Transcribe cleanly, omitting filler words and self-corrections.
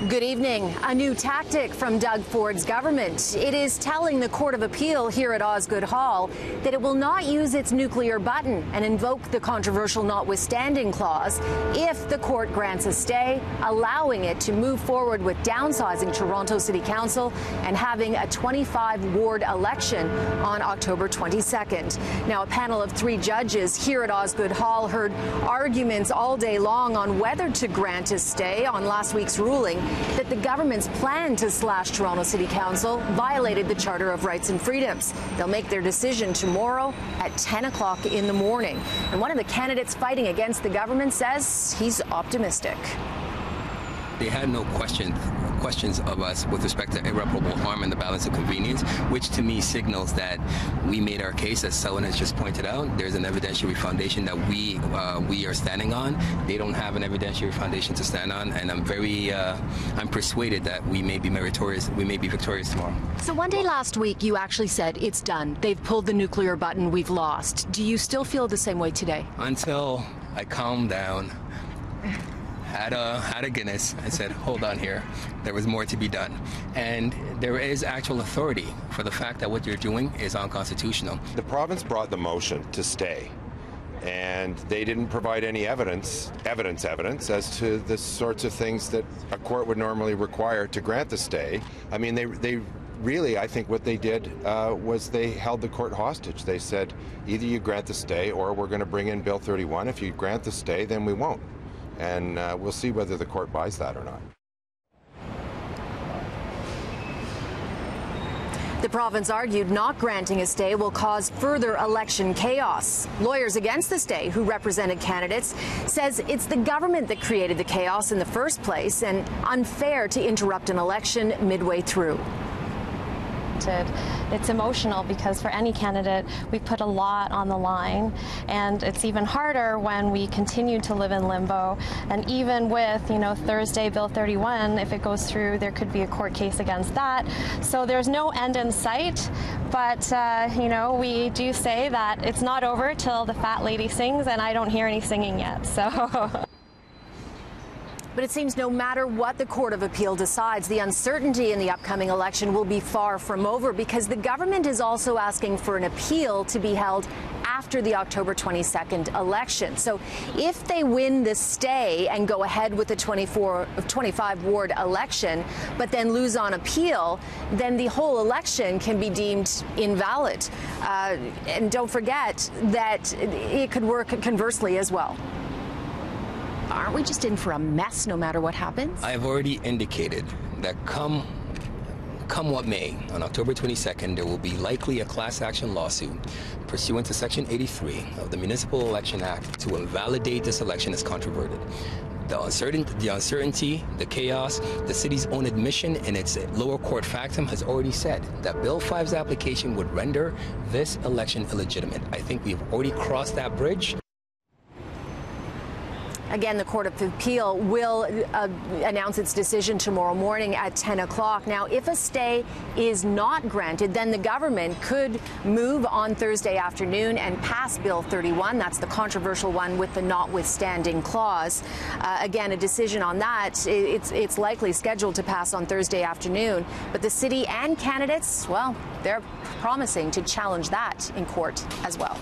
Good evening. A new tactic from Doug Ford's government. It is telling the Court of Appeal here at Osgoode Hall that it will not use its nuclear button and invoke the controversial notwithstanding clause if the court grants a stay, allowing it to move forward with downsizing Toronto City Council and having a 25-ward election on October 22nd. Now, a panel of 3 judges here at Osgoode Hall heard arguments all day long on whether to grant a stay on last week's ruling that the government's plan to slash Toronto City Council violated the Charter of Rights and Freedoms. They'll make their decision tomorrow at 10 o'clock in the morning. And one of the candidates fighting against the government says he's optimistic. They had no questions of us with respect to irreparable harm and the balance of convenience, which to me signals that we made our case, as Selwyn has just pointed out. There's an evidentiary foundation that we are standing on. They don't have an evidentiary foundation to stand on, and I'm persuaded that we may be meritorious, we may be victorious tomorrow. So one day last week, you actually said it's done. They've pulled the nuclear button. We've lost. Do you still feel the same way today? Until I calmed down. Had a Guinness. I said, hold on here. There was more to be done. And there is actual authority for the fact that what you're doing is unconstitutional. The province brought the motion to stay, and they didn't provide any evidence as to the sorts of things that a court would normally require to grant the stay. I mean, they really, I think what they did was they held the court hostage. They said, either you grant the stay or we're going to bring in Bill 31. If you grant the stay, then we won't. And we'll see whether the court buys that or not. The province argued not granting a stay will cause further election chaos. Lawyers against the stay, who represented candidates, says it's the government that created the chaos in the first place and unfair to interrupt an election midway through. It's emotional because for any candidate, we put a lot on the line, and it's even harder when we continue to live in limbo. And even with, Thursday, Bill 31, if it goes through, there could be a court case against that. So there's no end in sight, but, we do say that it's not over till the fat lady sings, and I don't hear any singing yet, so... But it seems no matter what the Court of Appeal decides, the uncertainty in the upcoming election will be far from over, because the government is also asking for an appeal to be held after the October 22nd election. So if they win the stay and go ahead with the 25-ward election, but then lose on appeal, then the whole election can be deemed invalid. And don't forget that it could work conversely as well. Aren't we just in for a mess no matter what happens? I have already indicated that come what may, on October 22nd, there will be likely a class action lawsuit pursuant to Section 83 of the Municipal Election Act to invalidate this election as controverted. The uncertainty, the chaos, the city's own admission in its lower court factum has already said that Bill 5's application would render this election illegitimate. I think we've already crossed that bridge. Again, the Court of Appeal will announce its decision tomorrow morning at 10 o'clock. Now, if a stay is not granted, then the government could move on Thursday afternoon and pass Bill 31. That's the controversial one with the notwithstanding clause. Again, a decision on that, it's likely scheduled to pass on Thursday afternoon. But the city and candidates, well, they're promising to challenge that in court as well.